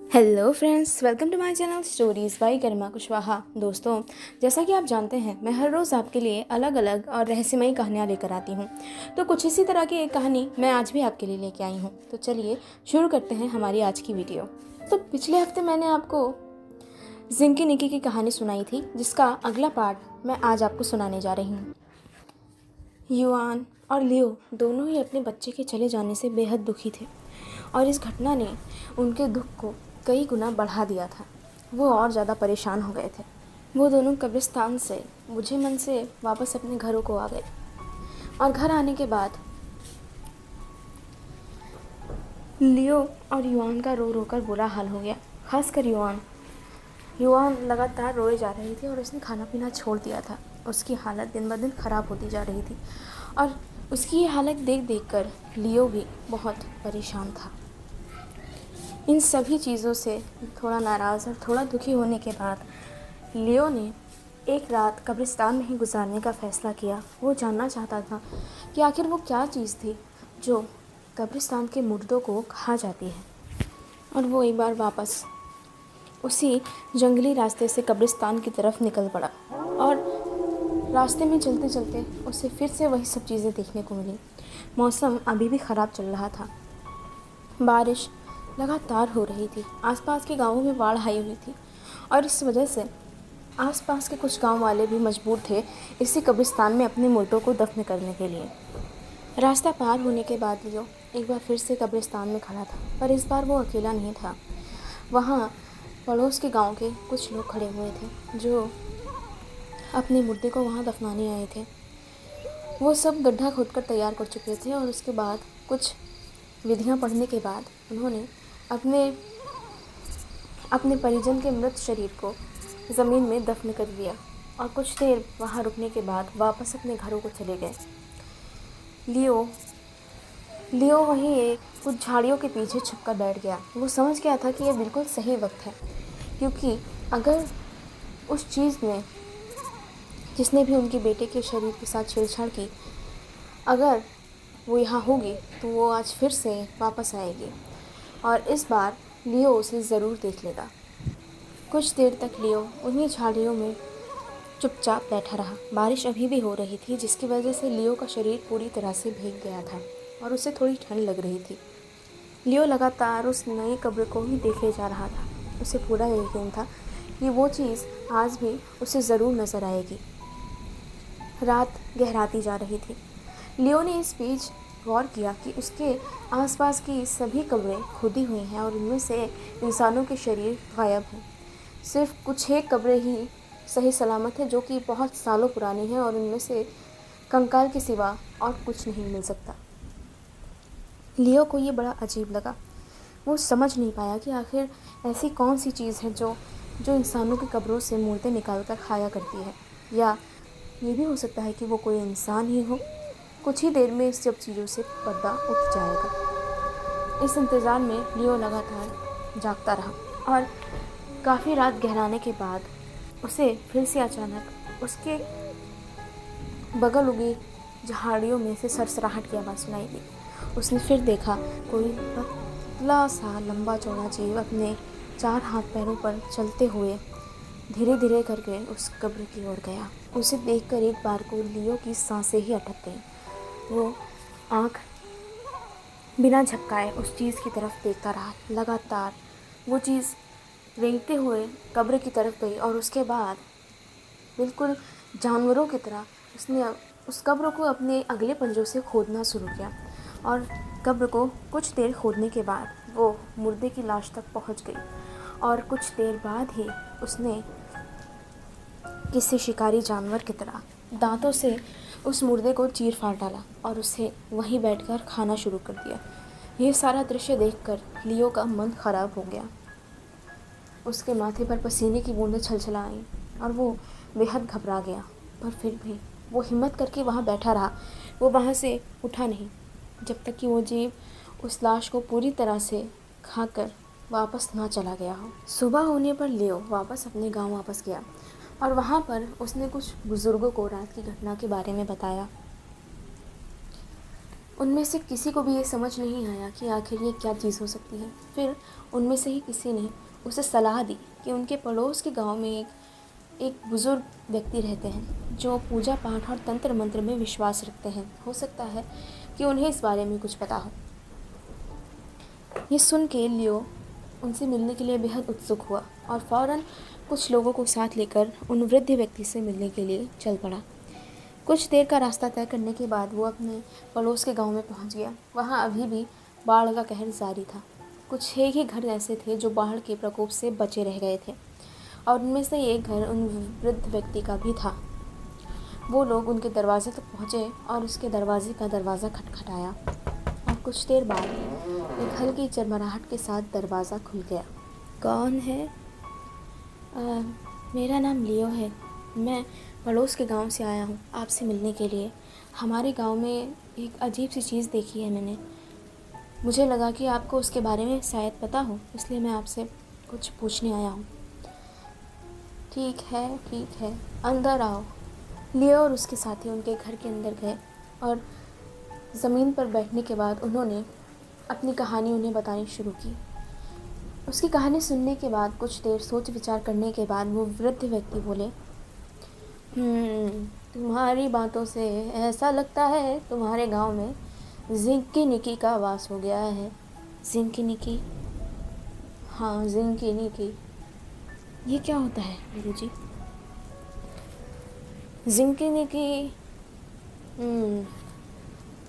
Hello friends, welcome to my channel stories by Garima Kushwaha. दोस्तों, जैसा कि आप जानते हैं, मैं हर रोज़ आपके लिए अलग अलग और रहस्यमयी कहानियाँ लेकर आती हूँ। तो कुछ इसी तरह की एक कहानी मैं आज भी आपके लिए लेके आई हूँ। तो चलिए शुरू करते हैं हमारी आज की वीडियो। तो पिछले हफ्ते मैंने आपको जिंकी निकी की कहानी सुनाई थी, जिसका अगला पार्ट मैं आज आपको सुनाने जा रही हूँ। युआन और लियो दोनों ही अपने बच्चे के चले जाने से बेहद दुखी थे और इस घटना ने उनके दुख को कई गुना बढ़ा दिया था। वो और ज़्यादा परेशान हो गए थे। वो दोनों कब्रिस्तान से बुझे मन से वापस अपने घरों को आ गए और घर आने के बाद लियो और युआन का रो रो कर बुरा हाल हो गया। खासकर युआन लगातार रोए जा रही थी और उसने खाना पीना छोड़ दिया था। उसकी हालत दिन ब दिन ख़राब होती जा रही थी और उसकी ये हालत देख देख कर लियो भी बहुत परेशान था। इन सभी चीज़ों से थोड़ा नाराज़ और थोड़ा दुखी होने के बाद लियो ने एक रात कब्रिस्तान में ही गुजारने का फ़ैसला किया। वो जानना चाहता था कि आखिर वो क्या चीज़ थी जो कब्रिस्तान के मुर्दों को खा जाती है। और वो एक बार वापस उसी जंगली रास्ते से कब्रिस्तान की तरफ निकल पड़ा और रास्ते में चलते चलते उसे फिर से वही सब चीज़ें देखने को मिली। मौसम अभी भी ख़राब चल रहा था। बारिश लगातार हो रही थी। आसपास के गांवों में बाढ़ आई हुई थी और इस वजह से आसपास के कुछ गांव वाले भी मजबूर थे इसी कब्रिस्तान में अपने मुर्दों को दफन करने के लिए। रास्ता पार होने के बाद लियो एक बार फिर से कब्रिस्तान में खड़ा था, पर इस बार वो अकेला नहीं था। वहाँ पड़ोस के गांव के कुछ लोग खड़े हुए थे जो अपने मुर्दे को वहाँ दफनाने आए थे। वो सब गड्ढा खोदकर तैयार कर चुके थे और उसके बाद कुछ विधियाँ पढ़ने के बाद उन्होंने अपने परिजन के मृत शरीर को ज़मीन में दफन कर दिया और कुछ देर वहाँ रुकने के बाद वापस अपने घरों को चले गए। लियो वहीं कुछ झाड़ियों के पीछे छुपकर बैठ गया। वो समझ गया था कि यह बिल्कुल सही वक्त है, क्योंकि अगर उस चीज़ ने जिसने भी उनके बेटे के शरीर के साथ छेड़छाड़ की, अगर वो यहाँ होगी तो वो आज फिर से वापस आएगी और इस बार लियो उसे ज़रूर देख लेगा। कुछ देर तक लियो उन्हीं झाड़ियों में चुपचाप बैठा रहा। बारिश अभी भी हो रही थी, जिसकी वजह से लियो का शरीर पूरी तरह से भीग गया था और उसे थोड़ी ठंड लग रही थी। लियो लगातार उस नई कब्र को ही देखे जा रहा था। उसे पूरा यकीन था कि वो चीज़ आज भी उसे ज़रूर नज़र आएगी। रात गहराती जा रही थी। लियो ने इस बीच गौर किया कि उसके आसपास की सभी कब्रें खुदी हुई हैं और उनमें से इंसानों के शरीर गायब हैं। सिर्फ कुछ एक कब्रें ही सही सलामत है, जो कि बहुत सालों पुरानी है और उनमें से कंकाल के सिवा और कुछ नहीं मिल सकता। लियो को ये बड़ा अजीब लगा। वो समझ नहीं पाया कि आखिर ऐसी कौन सी चीज़ है जो इंसानों की कब्रों से मुर्दे निकाल कर खाया करती है, या ये भी हो सकता है कि वो कोई इंसान ही हो। कुछ ही देर में इस सब चीज़ों से पर्दा उठ जाएगा। इस इंतज़ार में लियो लगातार जागता रहा और काफ़ी रात गहराने के बाद उसे फिर से अचानक उसके बगल उगी झाड़ियों में से सरसराहट की आवाज़ सुनाई दी। उसने फिर देखा कोई पतला सा लंबा चौड़ा जीव अपने 4 हाथ पैरों पर चलते हुए धीरे धीरे करके उस कब्र की ओर गया। उसे देखकर एक बार को लियो की सांसें ही अटक गईं। वो आँख बिना झपकाए उस चीज़ की तरफ देखता रहा। लगातार वो चीज़ रेंगते हुए कब्र की तरफ गई और उसके बाद बिल्कुल जानवरों की तरह उसने उस कब्र को अपने अगले पंजों से खोदना शुरू किया और कब्र को कुछ देर खोदने के बाद वो मुर्दे की लाश तक पहुंच गई और कुछ देर बाद ही उसने किसी शिकारी जानवर की तरह दांतों से उस मुर्दे को चीर फाड़ डाला और उसे वहीं बैठकर खाना शुरू कर दिया। ये सारा दृश्य देखकर लियो का मन खराब हो गया। उसके माथे पर पसीने की बूंदें छलछला आईं और वो बेहद घबरा गया, पर फिर भी वो हिम्मत करके वहाँ बैठा रहा। वो वहाँ से उठा नहीं जब तक कि वो जीव उस लाश को पूरी तरह से खाकर वापस ना चला गया हो। सुबह होने पर लियो वापस अपने गांव वापस गया और वहाँ पर उसने कुछ बुज़ुर्गों को रात की घटना के बारे में बताया। उनमें से किसी को भी ये समझ नहीं आया कि आखिर ये क्या चीज़ हो सकती है। फिर उनमें से ही किसी ने उसे सलाह दी कि उनके पड़ोस के गांव में एक बुज़ुर्ग व्यक्ति रहते हैं जो पूजा पाठ और तंत्र मंत्र में विश्वास रखते हैं। हो सकता है कि उन्हें इस बारे में कुछ पता हो। ये सुन के लियो उनसे मिलने के लिए बेहद उत्सुक हुआ और फ़ौरन कुछ लोगों को साथ लेकर उन वृद्ध व्यक्ति से मिलने के लिए चल पड़ा। कुछ देर का रास्ता तय करने के बाद वो अपने पड़ोस के गांव में पहुंच गया। वहां अभी भी बाढ़ का कहर जारी था। कुछ एक ही घर ऐसे थे जो बाढ़ के प्रकोप से बचे रह गए थे और उनमें से एक घर उन वृद्ध व्यक्ति का भी था। वो लोग उनके दरवाजे तक पहुँचे और उसके दरवाजे का दरवाज़ा खटखटाया और कुछ देर बाद एक हल्की चरमराहट के साथ दरवाज़ा खुल गया। कौन है? मेरा नाम लियो है। मैं पड़ोस के गांव से आया हूँ आपसे मिलने के लिए। हमारे गांव में एक अजीब सी चीज़ देखी है मैंने। मुझे लगा कि आपको उसके बारे में शायद पता हो, इसलिए मैं आपसे कुछ पूछने आया हूँ। ठीक है, अंदर आओ। लियो और उसके साथी उनके घर के अंदर गए और ज़मीन पर बैठने के बाद उन्होंने अपनी कहानी उन्हें बतानी शुरू की। उसकी कहानी सुनने के बाद कुछ देर सोच विचार करने के बाद वो वृद्ध व्यक्ति बोले, तुम्हारी बातों से ऐसा लगता है तुम्हारे गांव में जिंकी निकी का वास हो गया है। जिंकी निकी? हाँ, जिंकी निकी। ये क्या होता है गुरुजी? जिंकी निकी,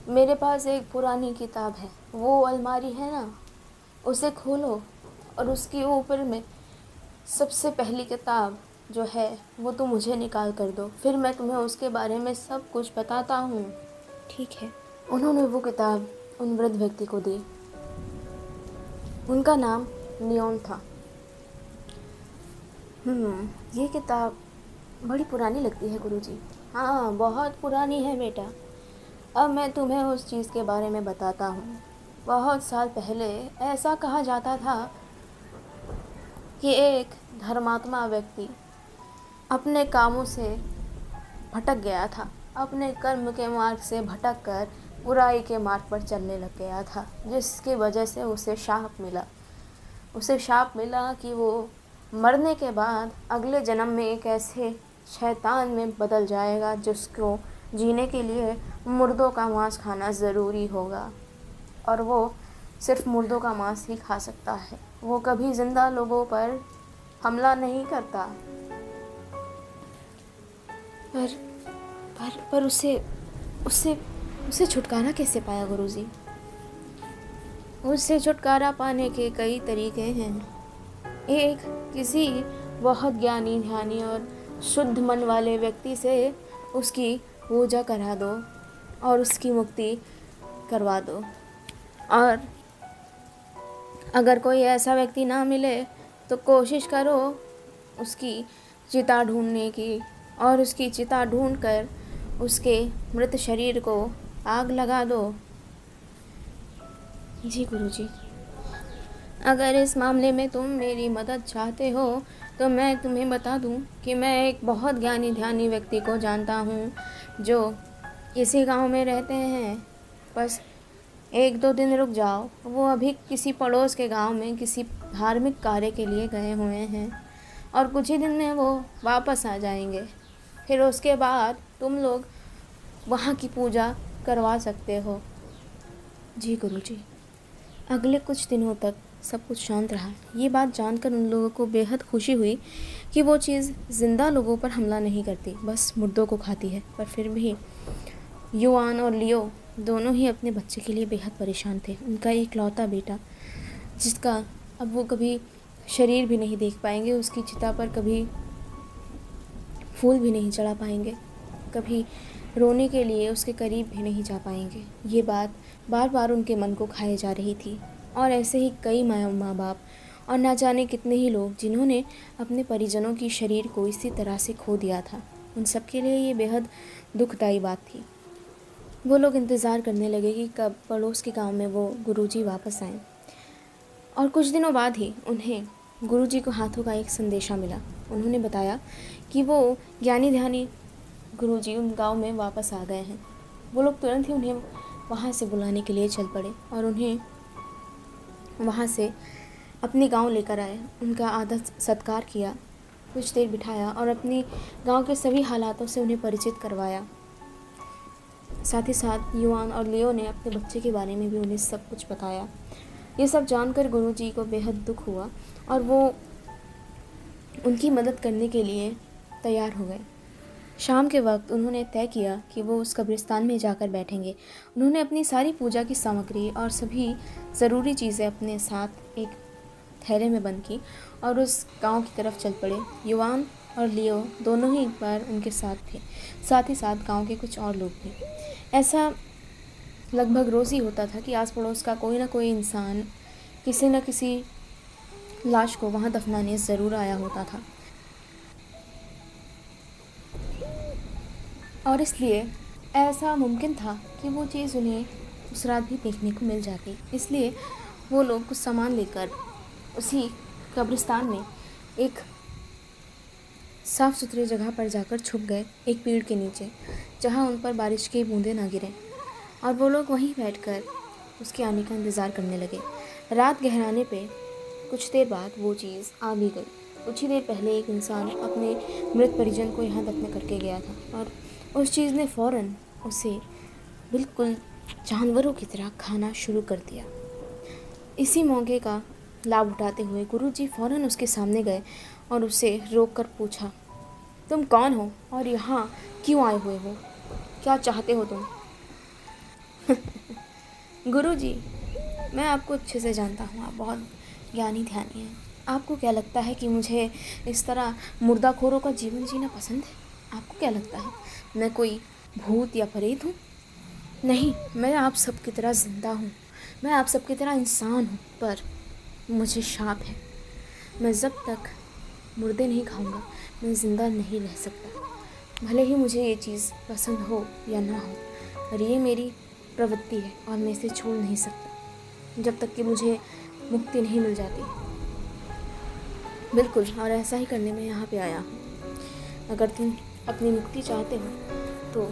मेरे पास एक पुरानी किताब है, वो अलमारी है ना, उसे खोलो और उसके ऊपर में सबसे पहली किताब जो है वो तुम मुझे निकाल कर दो, फिर मैं तुम्हें उसके बारे में सब कुछ बताता हूँ। ठीक है। उन्होंने वो किताब उन वृद्ध व्यक्ति को दी। उनका नाम लियोन था। ये किताब बड़ी पुरानी लगती है गुरुजी। हाँ, बहुत पुरानी है बेटा। अब मैं तुम्हें उस चीज़ के बारे में बताता हूँ। बहुत साल पहले ऐसा कहा जाता था कि एक धर्मात्मा व्यक्ति अपने कामों से भटक गया था। अपने कर्म के मार्ग से भटक कर बुराई के मार्ग पर चलने लग गया था, जिसकी वजह से उसे शाप मिला कि वो मरने के बाद अगले जन्म में एक ऐसे शैतान में बदल जाएगा जिसको जीने के लिए मुर्दों का मांस खाना ज़रूरी होगा और वो सिर्फ मुर्दों का मांस ही खा सकता है। वो कभी ज़िंदा लोगों पर हमला नहीं करता। पर उसे छुटकारा कैसे पाया गुरुजी? उससे छुटकारा पाने के कई तरीके हैं। एक, किसी बहुत ज्ञानी ध्यानी और शुद्ध मन वाले व्यक्ति से उसकी पूजा करा दो और उसकी मुक्ति करवा दो। और अगर कोई ऐसा व्यक्ति ना मिले तो कोशिश करो उसकी चिता ढूंढने की और उसकी चिता ढूंढकर उसके मृत शरीर को आग लगा दो। जी गुरुजी। अगर इस मामले में तुम मेरी मदद चाहते हो तो मैं तुम्हें बता दूं कि मैं एक बहुत ज्ञानी ध्यानी व्यक्ति को जानता हूं जो इसी गांव में रहते हैं। बस 1-2 दिन रुक जाओ। वो अभी किसी पड़ोस के गांव में किसी धार्मिक कार्य के लिए गए हुए हैं और कुछ ही दिन में वो वापस आ जाएंगे। फिर उसके बाद तुम लोग वहाँ की पूजा करवा सकते हो। जी गुरुजी। अगले कुछ दिनों तक सब कुछ शांत रहा। ये बात जानकर उन लोगों को बेहद खुशी हुई कि वो चीज़ ज़िंदा लोगों पर हमला नहीं करती, बस मुर्दों को खाती है। पर फिर भी युआन और लियो दोनों ही अपने बच्चे के लिए बेहद परेशान थे। उनका इकलौता बेटा, जिसका अब वो कभी शरीर भी नहीं देख पाएंगे, उसकी चिता पर कभी फूल भी नहीं चढ़ा पाएंगे, कभी रोने के लिए उसके करीब भी नहीं जा पाएंगे। ये बात बार बार उनके मन को खाए जा रही थी। और ऐसे ही कई माँ बाप और ना जाने कितने ही लोग जिन्होंने अपने परिजनों की शरीर को इसी तरह से खो दिया था, उन सब के लिए ये बेहद दुखदाई बात थी। वो लोग इंतज़ार करने लगे कि कब पड़ोस के गांव में वो गुरुजी वापस आएं। और कुछ दिनों बाद ही उन्हें गुरुजी को हाथों का एक संदेशा मिला। उन्होंने बताया कि वो ज्ञानी ध्यानी गुरुजी उन गांव में वापस आ गए हैं। वो लोग तुरंत ही उन्हें वहाँ से बुलाने के लिए चल पड़े और उन्हें वहाँ से अपने गांव लेकर आए। उनका आदर सत्कार किया, कुछ देर बिठाया और अपने गांव के सभी हालातों से उन्हें परिचित करवाया। साथ ही साथ युआन और लियो ने अपने बच्चे के बारे में भी उन्हें सब कुछ बताया। ये सब जानकर गुरुजी को बेहद दुख हुआ और वो उनकी मदद करने के लिए तैयार हो गए। शाम के वक्त उन्होंने तय किया कि वो उस कब्रिस्तान में जाकर बैठेंगे। उन्होंने अपनी सारी पूजा की सामग्री और सभी ज़रूरी चीज़ें अपने साथ एक थैले में बंद की और उस गांव की तरफ चल पड़े। युआन और लियो दोनों ही एक बार उनके साथ थे, साथ ही साथ गांव के कुछ और लोग भी। ऐसा लगभग रोज़ ही होता था कि आस पड़ोस का कोई ना कोई इंसान किसी न किसी लाश को वहाँ दफनाने ज़रूर आया होता था और इसलिए ऐसा मुमकिन था कि वो चीज़ उन्हें उस रात भी देखने को मिल जाती। इसलिए वो लोग कुछ सामान लेकर उसी कब्रिस्तान में एक साफ़ सुथरी जगह पर जाकर छुप गए, एक पेड़ के नीचे, जहाँ उन पर बारिश की बूंदें ना गिरें। और वो लोग वहीं बैठकर उसके आने का इंतज़ार करने लगे। रात गहराने पे कुछ देर बाद वो चीज़ आ भी गई। कुछ ही देर पहले एक इंसान अपने मृत परिजन को यहाँ दफन करके गया था और उस चीज़ ने फ़ौरन उसे बिल्कुल जानवरों की तरह खाना शुरू कर दिया। इसी मौके का लाभ उठाते हुए गुरुजी फ़ौरन उसके सामने गए और उसे रोक कर पूछा, तुम कौन हो और यहाँ क्यों आए हुए हो? क्या चाहते हो तुम? गुरुजी, मैं आपको अच्छे से जानता हूँ, आप बहुत ज्ञानी ध्यानी हैं। आपको क्या लगता है कि मुझे इस तरह मुर्दाखोरों का जीवन जीना पसंद है? आपको क्या लगता है मैं कोई भूत या प्रेत हूँ? नहीं, मैं आप सब की तरह ज़िंदा हूँ, मैं आप सब की तरह इंसान हूँ, पर मुझे शाप है। मैं जब तक मुर्दे नहीं खाऊंगा मैं ज़िंदा नहीं रह सकता। भले ही मुझे ये चीज़ पसंद हो या ना हो, पर ये मेरी प्रवृत्ति है और मैं इसे छोड़ नहीं सकता जब तक कि मुझे मुक्ति नहीं मिल जाती। बिल्कुल, और ऐसा ही करने में यहाँ पे आया हूँ। अगर तुम अपनी मुक्ति चाहते हो तो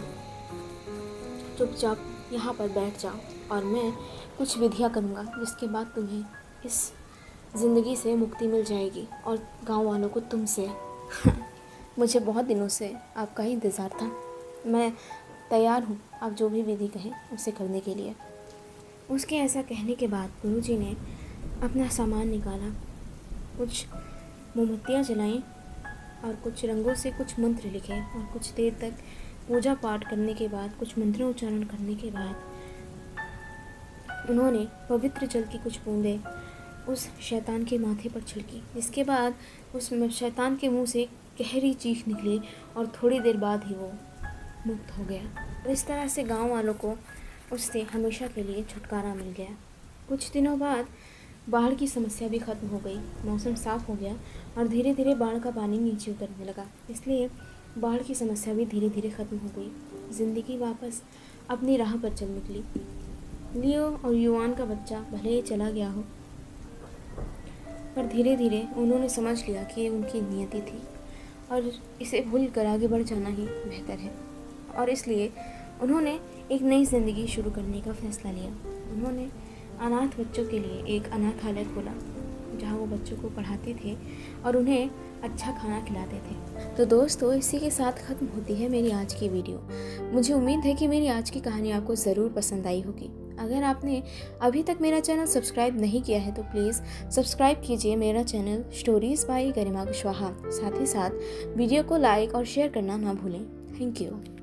चुपचाप यहाँ पर बैठ जाओ और मैं कुछ विधियाँ करूँगा, जिसके बाद तुम्हें इस ज़िंदगी से मुक्ति मिल जाएगी और गांव वालों को तुमसे मुझे बहुत दिनों से आपका ही इंतज़ार था। मैं तैयार हूँ आप जो भी विधि कहें उसे करने के लिए। उसके ऐसा कहने के बाद गुरुजी ने अपना सामान निकाला, कुछ मोमबत्तियाँ जलाईं और कुछ रंगों से कुछ मंत्र लिखे और कुछ देर तक पूजा पाठ करने के बाद, कुछ मंत्रोच्चारण करने के बाद उन्होंने पवित्र जल की कुछ बूंदें उस शैतान के माथे पर छिड़की। इसके बाद उस शैतान के मुंह से गहरी चीख निकली और थोड़ी देर बाद ही वो मुक्त हो गया। और इस तरह से गांव वालों को उससे हमेशा के लिए छुटकारा मिल गया। कुछ दिनों बाद बाढ़ की समस्या भी ख़त्म हो गई, मौसम साफ़ हो गया और धीरे धीरे बाढ़ का पानी नीचे उतरने लगा। इसलिए बाढ़ की समस्या भी धीरे धीरे ख़त्म हो गई। ज़िंदगी वापस अपनी राह पर चल निकली। लियो और युआन का बच्चा भले ही चला गया हो, पर धीरे धीरे उन्होंने समझ लिया कि ये उनकी नियति थी और इसे भूल कर आगे बढ़ जाना ही बेहतर है। और इसलिए उन्होंने एक नई ज़िंदगी शुरू करने का फ़ैसला लिया। उन्होंने अनाथ बच्चों के लिए एक अनाथालय खोला, जहाँ वो बच्चों को पढ़ाते थे और उन्हें अच्छा खाना खिलाते थे। तो दोस्तों, इसी के साथ ख़त्म होती है मेरी आज की वीडियो। मुझे उम्मीद है कि मेरी आज की कहानी आपको ज़रूर पसंद आई होगी। अगर आपने अभी तक मेरा चैनल सब्सक्राइब नहीं किया है तो प्लीज़ सब्सक्राइब कीजिए मेरा channel stories by Garima Kushwaha. साथ ही साथ वीडियो को लाइक और शेयर करना ना भूलें। Thank you.